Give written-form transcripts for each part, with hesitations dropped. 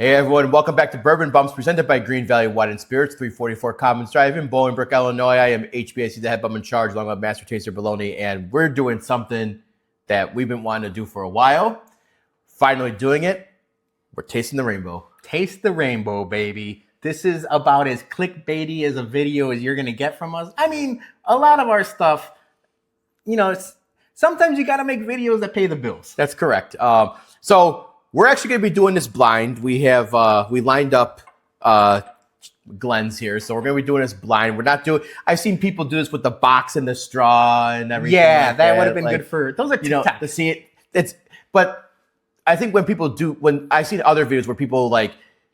Hey everyone, welcome back to Bourbon Bums, presented by Greene Valley Wine Spirits, 344 Commons Drive in Bolingbrook, Illinois. I am HBIC, the head bum in charge, along with Master Taster Baloney, and we're doing something that we've been wanting to do for a while. Finally doing it. We're tasting the rainbow. Taste the rainbow, baby. This is about as clickbaity as a video as you're going to get from us. I mean, a lot of our stuff, you know, sometimes you got to make videos that pay the bills. That's correct. So we're actually going to be doing this blind. We have we lined up Glenn's here, so we're going to be doing this blind. We're not doing. I've seen people do this with the box and the straw and everything. Yeah, like that would have been good for those are TikTok. To see it. But I think when I've seen other videos where people like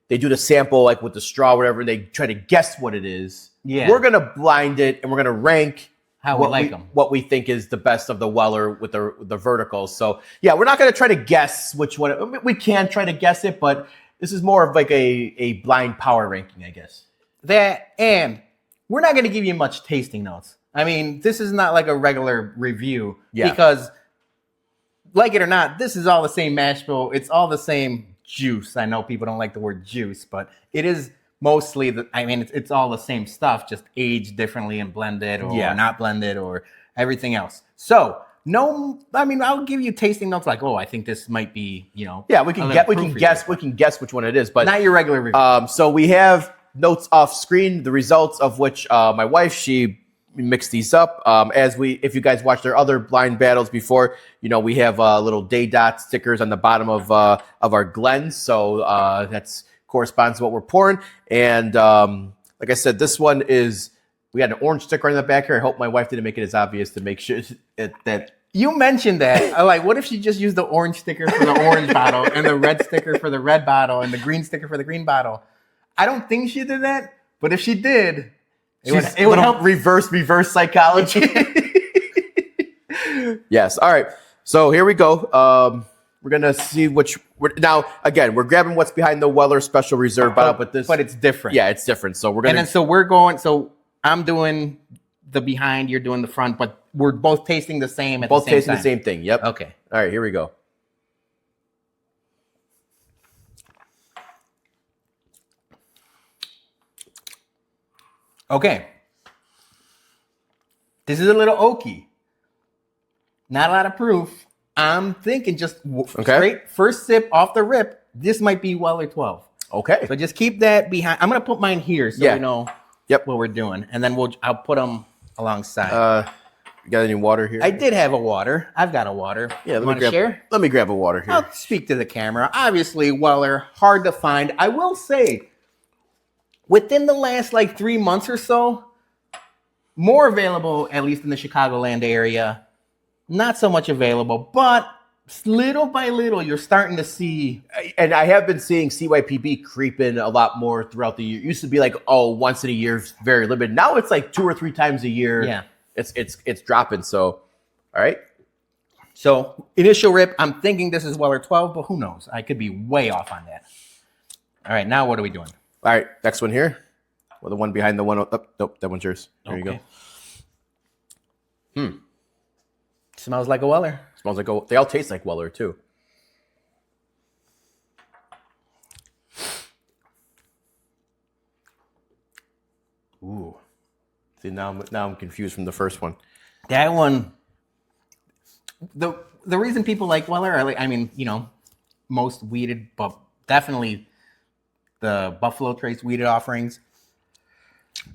they do the sample like with the straw, or whatever, and they try to guess what it is. Yeah, we're gonna blind it and we're gonna rank what we think is the best of the Weller with the verticals. So yeah, we're not going to try to guess which one. We can try to guess it, but this is more of like a blind power ranking, I guess. That, and we're not going to give you much tasting notes. I mean, this is not like a regular review because, like it or not, this is all the same mash bill. It's all the same juice. I know people don't like the word juice, but it is mostly it's all the same stuff, just aged differently and blended or not blended or everything else. So I'll give you tasting notes like, oh, I think this might be, we can guess which one it is, but not your regular review. So we have notes off screen, the results of which my wife, she mixed these up. If you guys watched our other blind battles before, we have little day dot stickers on the bottom of our Glens. So that's corresponds to what we're pouring. And like I said, this one we got an orange sticker on the back here. I hope my wife didn't make it as obvious to make sure that you mentioned that. I like, what if she just used the orange sticker for the orange bottle and the red sticker for the red bottle and the green sticker for the green bottle? I don't think she did that, but if she did, it would help. Reverse psychology. Yes. All right. So here we go. We're going to see now, again, we're grabbing what's behind the Weller Special Reserve bottle, but it's different. Yeah, it's different. So we're going to. And then so I'm doing the behind, you're doing the front, but we're both tasting the same at the same time. Both tasting the same thing. Yep. Okay. All right, here we go. Okay. This is a little oaky. Not a lot of proof. I'm thinking just straight first sip off the rip. This might be Weller 12. Okay. So just keep that behind. I'm going to put mine here so we know what we're doing. And then I'll put them alongside. You got any water here? I did have a water. I've got a water. Yeah, share? Let me grab a water here. I'll speak to the camera. Obviously, Weller, hard to find. I will say, within the last 3 months or so, more available, at least in the Chicagoland area. Not so much available, but little by little, you're starting to see. And I have been seeing CYPB creep in a lot more throughout the year. It used to be once in a year, very limited. Now it's 2 or 3 times a year. Yeah, it's dropping. So, all right. So initial rip, I'm thinking this is Weller 12, but who knows? I could be way off on that. All right, now what are we doing? All right, next one here. Well, the one behind the one. Oh, nope, that one's yours. There you go. Smells like a Weller. Smells like they all taste like Weller too. Ooh. See, now I'm confused from the first one. That one. The reason people like Weller are most weeded, but definitely the Buffalo Trace weeded offerings.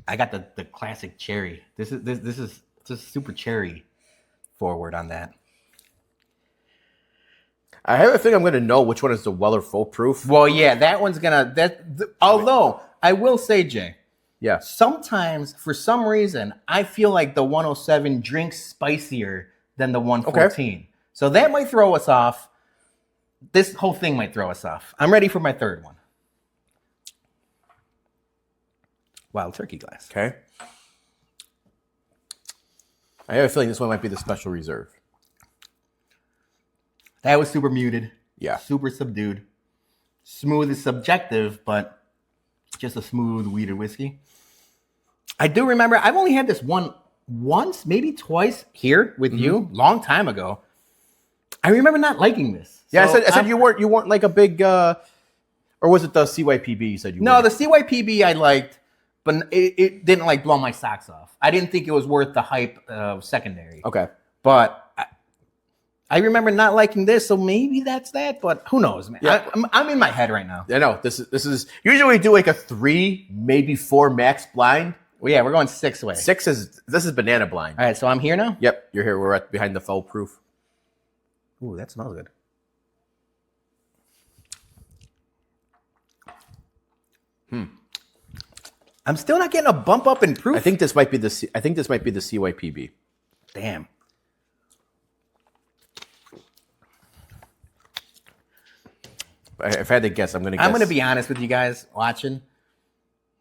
I got the classic cherry. This is just super cherry forward on that. I have a feeling I'm going to know which one is the Weller full proof. Well, yeah, that one's although I will say, Jay, sometimes for some reason I feel like the 107 drinks spicier than the 114. Okay. So that might throw us off. This whole thing might throw us off. I'm ready for my third one. Wild turkey glass. Okay. I have a feeling this one might be the Special Reserve. That was super muted. Yeah. Super subdued. Smooth is subjective, but just a smooth weeded whiskey. I do remember, I've only had this once, maybe twice here with you, long time ago. I remember not liking this. Yeah, so I said you weren't like a big, or Or was it the CYPB you said you No, wanted? the CYPB I liked, but it didn't like blow my socks off. I didn't think it was worth the hype of secondary. Okay. But I remember not liking this, so maybe that's that. But who knows, man? Yeah. I'm in my head right now. I know this is usually we do like a 3, maybe 4 max blind. Well, yeah, we're going 6 away. 6 is this is banana blind. All right, so I'm here now. Yep, you're here. We're behind the foul proof. Ooh, that smells good. I'm still not getting a bump up in proof. I think this might be the CYPB. Damn. If I had to guess, I'm going to guess. I'm going to be honest with you guys watching.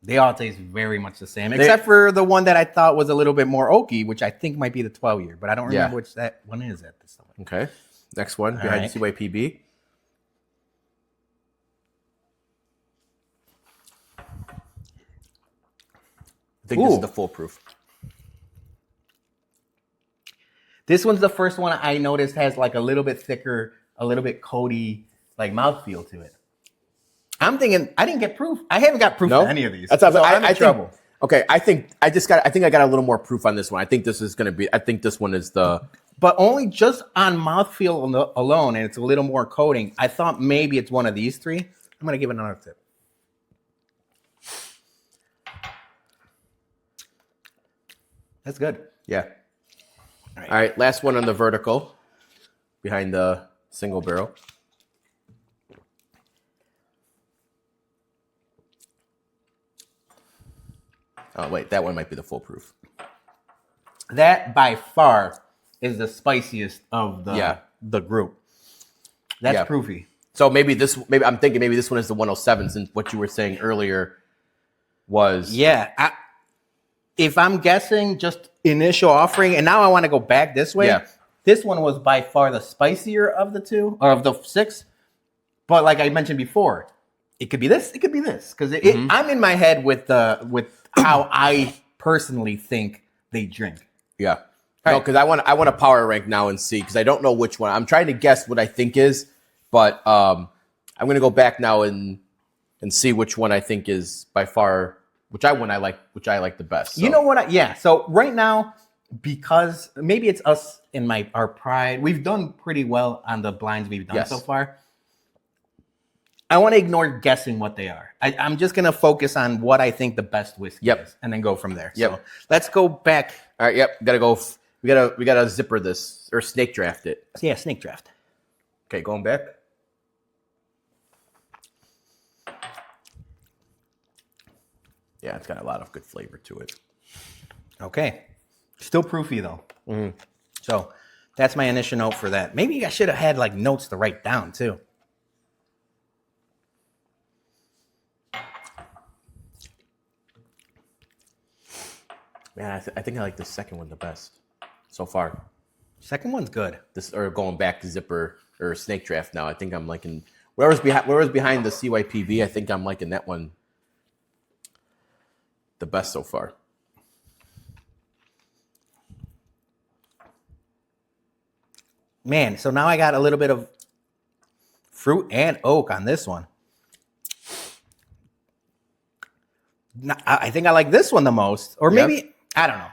They all taste very much the same, except for the one that I thought was a little bit more oaky, which I think might be the 12-year, but I don't remember which that one is at this time. Okay. Next one behind CYPB. I think this is the foolproof. This one's the first one I noticed has like a little bit thicker, a little bit coaty, like mouthfeel to it. I'm thinking I didn't get proof. I haven't got proof on any of these. That's so I'm in trouble. I think I got a little more proof on this one. I think this is going to be. I think this one is the. But only just on mouthfeel alone, and it's a little more coating. I thought maybe it's one of these 3. I'm going to give it another tip. That's good. Yeah. All right. Last one on the vertical behind the single barrel. Oh, wait. That one might be the foolproof. That by far is the spiciest of the group. That's proofy. So maybe I'm thinking maybe this one is the 107 since what you were saying earlier was. Yeah. If I'm guessing just initial offering, and now I want to go back this way. Yeah. This one was by far the spicier of the 2 or of the 6. But like I mentioned before, it could be this, it could be this. Because I'm in my head with how I personally think they drink. Yeah. No, because I want to power rank now and see because I don't know which one. I'm trying to guess what I think is, but I'm going to go back now and see which one I think is by far which I like the best. So. You know what? So right now, because maybe it's us in our pride, we've done pretty well on the blinds we've done so far. I want to ignore guessing what they are. I'm just going to focus on what I think the best whiskey is and then go from there. So let's go back. All right. Yep. Gotta go. We gotta zipper this or snake draft it. Yeah, snake draft. Okay, going back. Yeah, it's got a lot of good flavor to it. Okay. Still proofy though. Mm-hmm. So that's my initial note for that. Maybe I should have had like notes to write down too. Man, I think I like the second one the best so far. Second one's good. This or going back to zipper or snake draft now. I think I'm liking wherever's behind the CYPB. I think I'm liking that one the best so far. Man, so now I got a little bit of fruit and oak on this one. I think I like this one the most. Or maybe, I don't know.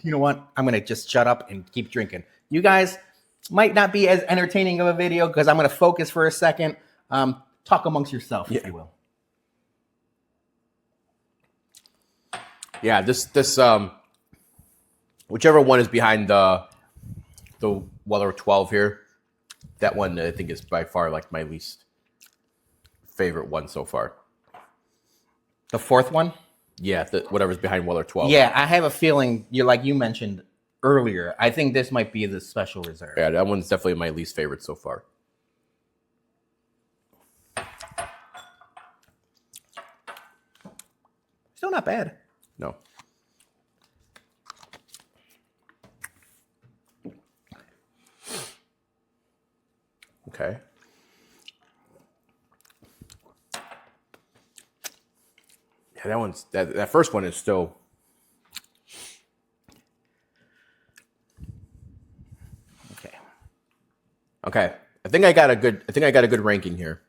You know what? I'm going to just shut up and keep drinking. You guys might not be as entertaining of a video because I'm going to focus for a second. Talk amongst yourself, if you will. Yeah, this whichever one is behind the Weller 12 here, that one I think is by far like my least favorite one so far. The fourth one? Yeah, whatever's behind Weller 12. Yeah, I have a feeling you mentioned earlier. I think this might be the special reserve. Yeah, that one's definitely my least favorite so far. Still not bad. No. Okay. Yeah, that first one is still. Okay. I think I got a good ranking here.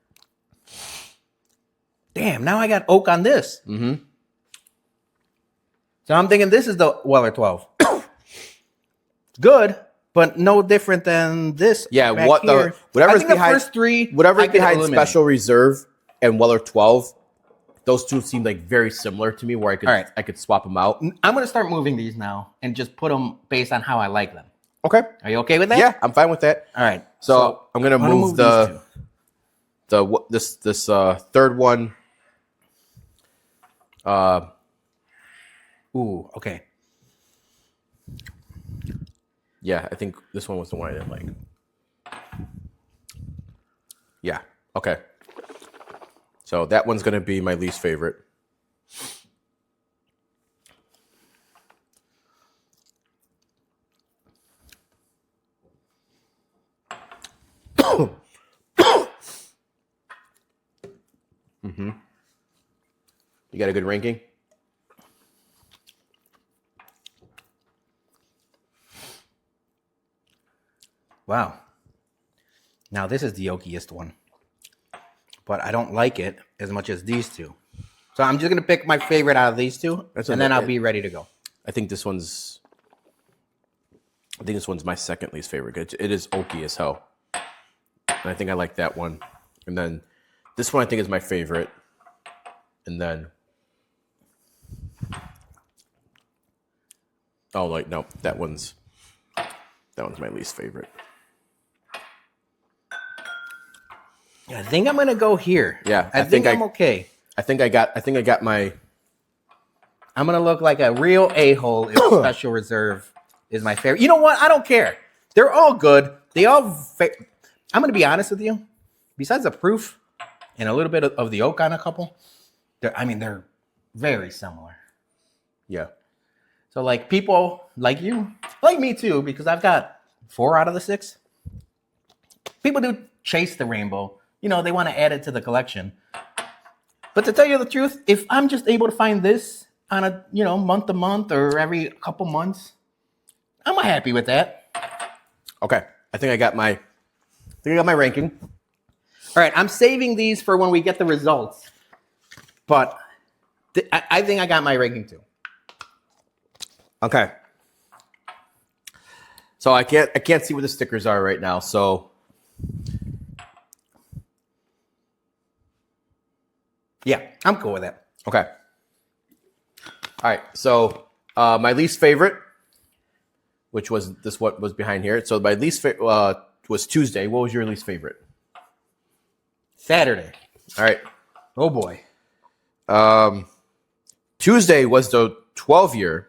Damn, now I got oak on this. Mm-hmm. So I'm thinking this is the Weller 12. Good, but no different than this. Yeah, back here. whatever's I think behind the first three, whatever's I could behind eliminate. Special Reserve and Weller 12, those two seem like very similar to me. Where I could swap them out. I'm gonna start moving these now and just put them based on how I like them. Okay. Are you okay with that? Yeah, I'm fine with that. All right. So I'm gonna move this third one. Ooh. Okay. Yeah, I think this one was the one I didn't like. Yeah. Okay. So that one's gonna be my least favorite. Mm-hmm. You got a good ranking? Wow. Now this is the oakiest one, but I don't like it as much as these two. So I'm just gonna pick my favorite out of these two, and then I'll be ready to go. I think this one's my second least favorite. It is oaky as hell, and I think I like that one. And then this one I think is my favorite, and then no, that one's my least favorite. I think I'm gonna go here. Yeah, I think I'm okay. I think I got my. I'm gonna look like a real a-hole if Special Reserve is my favorite. You know what? I don't care. They're all good. They all. I'm gonna be honest with you. Besides the proof and a little bit of the oak on a couple, they're very similar. Yeah. So like people like you, like me too, because I've got 4 out of the 6. People do chase the rainbow. You know, they want to add it to the collection. But to tell you the truth, if I'm just able to find this on a, month to month or every couple months, I'm happy with that. Okay. I think I got my ranking. All right. I'm saving these for when we get the results. But I think I got my ranking too. Okay. So I can't see what the stickers are right now. So yeah, I'm cool with that. Okay. All right. So my least favorite, which was what was behind here. So my least favorite was Tuesday. What was your least favorite? Saturday. All right. Oh boy. Tuesday was the 12-year.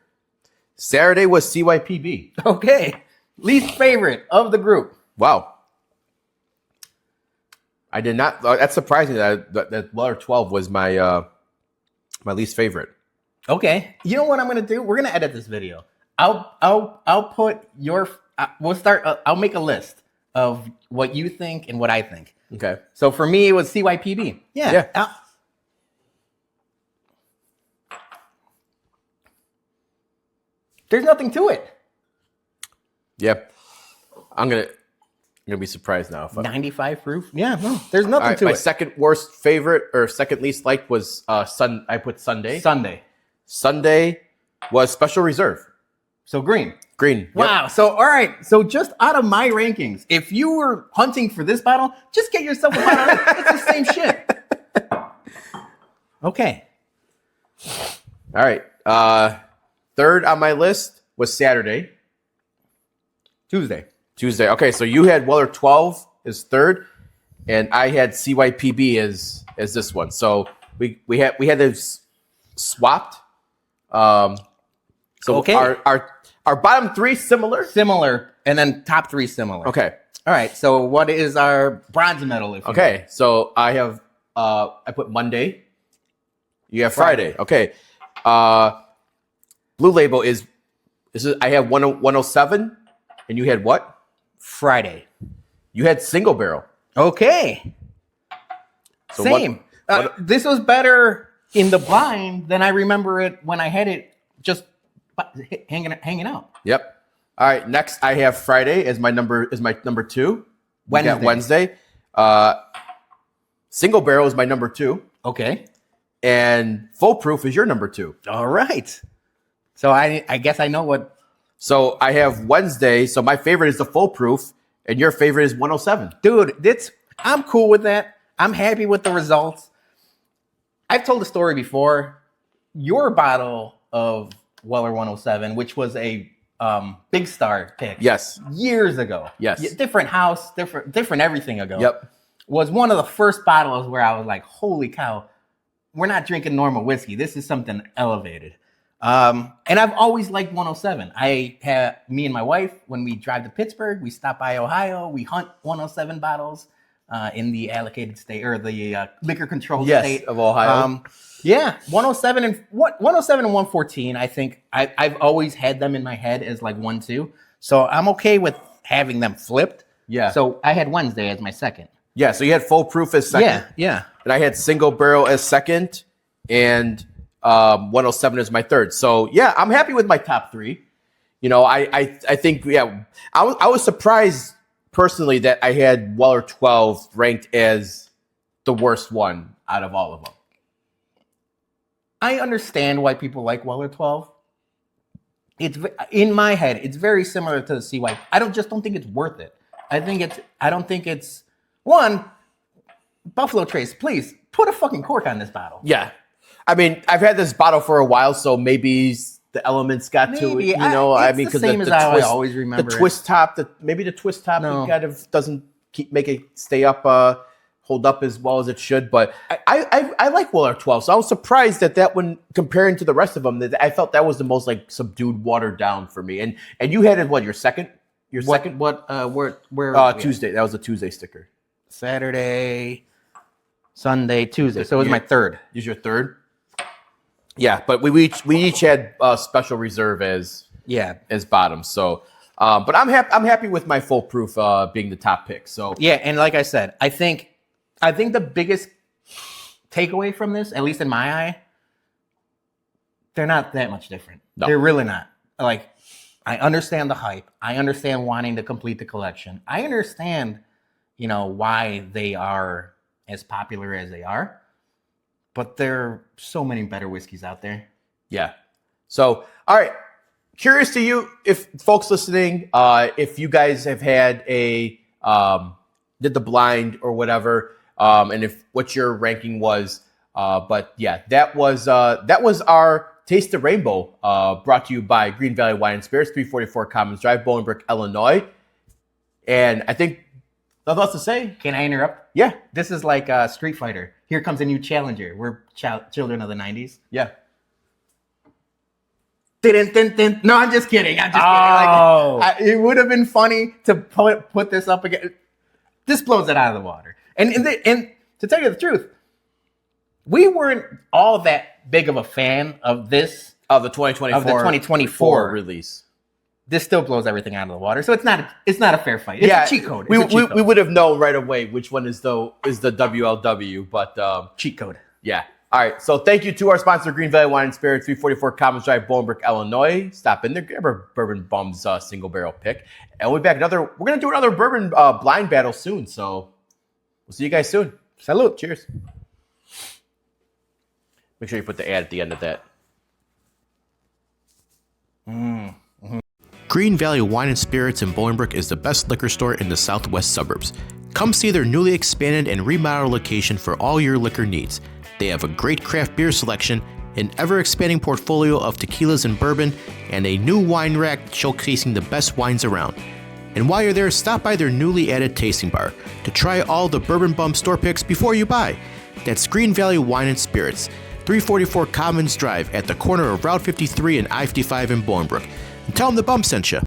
Saturday was CYPB. Okay. Least favorite of the group. Wow. I did not. That's surprising that Weller 12 was my my least favorite. Okay. You know what I'm gonna do? We're gonna edit this video. I'll put your. We'll start. I'll make a list of what you think and what I think. Okay. So for me, it was CYPB. Yeah. There's nothing to it. Yep. I'm gonna be surprised now. 95 proof. Yeah. No. There's nothing to my it. second worst favorite or second least liked was I put Sunday. Sunday was Special Reserve. So Greene. Yep. Wow. So all right. So just out of my rankings, if you were hunting for this bottle, just get yourself a bottle. It's the same shit. Okay. All right. Third on my list was Saturday. Tuesday. Okay, so you had Weller 12 as third, and I had CYPB as this one. So we had this swapped. So okay. Our bottom 3 similar, and then top 3 similar. Okay. All right. So what is our bronze medal? Okay. So I have I put Monday. You have Friday. Okay. Blue Label is I have 107, and you had what? Friday. You had single barrel. Okay. So same. This was better in the blind than I remember it when I had it just hanging out. Yep. All right. Next, I have Friday as my number 2. Wednesday. Single barrel is my number 2. Okay. and Full Proof is your number 2. All right. So I guess I know what. So I have Wednesday. So my favorite is the Full Proof, and your favorite is 107. Dude, I'm cool with that. I'm happy with the results. I've told the story before. Your bottle of Weller 107, which was a Big Star pick. Yes. Years ago. Yes. Different house, different everything ago. Yep. Was one of the first bottles where I was like, holy cow, we're not drinking normal whiskey. This is something elevated. And I've always liked 107. Me and my wife, when we drive to Pittsburgh, we stop by Ohio, we hunt 107 bottles in the allocated state or the liquor control state of Ohio. 107 and 114. I think I've always had them in my head as like 1-2. So I'm okay with having them flipped. Yeah. So I had Wednesday as my second. Yeah. So you had Full Proof as second. Yeah. And I had Single Barrel as second, and 107 is my third. So yeah, I'm happy with my top 3. I think I was surprised personally that I had Weller 12 ranked as the worst one out of all of them. I understand why people like Weller 12. It's in my head. It's very similar to the CY. I don't think it's worth it. I don't think it's one. Buffalo Trace, please put a fucking cork on this bottle. Yeah, I mean, I've had this bottle for a while, so maybe the elements got to it. Because the twist, I always remember the twist top. The twist top kind of doesn't make it stay up. Hold up as well as it should, but I like Weller 12, so I was surprised that one, comparing to the rest of them, that I felt that was the most like subdued, watered down for me. And you had it, what, your second? Second? Where? Tuesday. That was a Tuesday sticker. Saturday, Sunday, Tuesday. So it was my third. Is your third? Yeah, but we each had Special Reserve as bottom. So, but I'm happy with my Full Proof being the top pick. So yeah, and like I said, I think the biggest takeaway from this, at least in my eye, they're not that much different. No. They're really not. Like, I understand the hype. I understand wanting to complete the collection. I understand, why they are as popular as they are. But there are so many better whiskeys out there. Yeah. So, all right. Curious to you, if folks listening, if you guys have had did the blind or whatever, and if what your ranking was. But yeah, that was our Taste the Rainbow, brought to you by Greene Valley Wine Spirits, 344 Commons Drive, Bolingbrook, Illinois. And I think nothing else to say. Can I interrupt? Yeah. This is like Street Fighter. Here comes a new challenger. We're children of the 90s. Yeah. No, I'm just kidding. Kidding. Like, it would have been funny to put this up again. This blows it out of the water. And to tell you the truth, we weren't all that big of a fan of this. Of the 2024 release. This still blows everything out of the water. So it's not a fair fight. It's a cheat code. We would have known right away which one is the WLW, but cheat code. Yeah. All right. So thank you to our sponsor, Greene Valley Wine Spirits, 344 Commons Drive, Bolingbrook, Illinois. Stop in there, grab our Bourbon Bums single barrel pick, and we'll be back. We're gonna do another bourbon blind battle soon. So we'll see you guys soon. Salute. Cheers. Make sure you put the ad at the end of that. Greene Valley Wine & Spirits in Bolingbrook is the best liquor store in the southwest suburbs. Come see their newly expanded and remodeled location for all your liquor needs. They have a great craft beer selection, an ever-expanding portfolio of tequilas and bourbon, and a new wine rack showcasing the best wines around. And while you're there, stop by their newly added tasting bar to try all the Bourbon Bums store picks before you buy. That's Greene Valley Wine & Spirits, 344 Commons Drive at the corner of Route 53 and I-55 in Bolingbrook. And tell them the Bump sent you.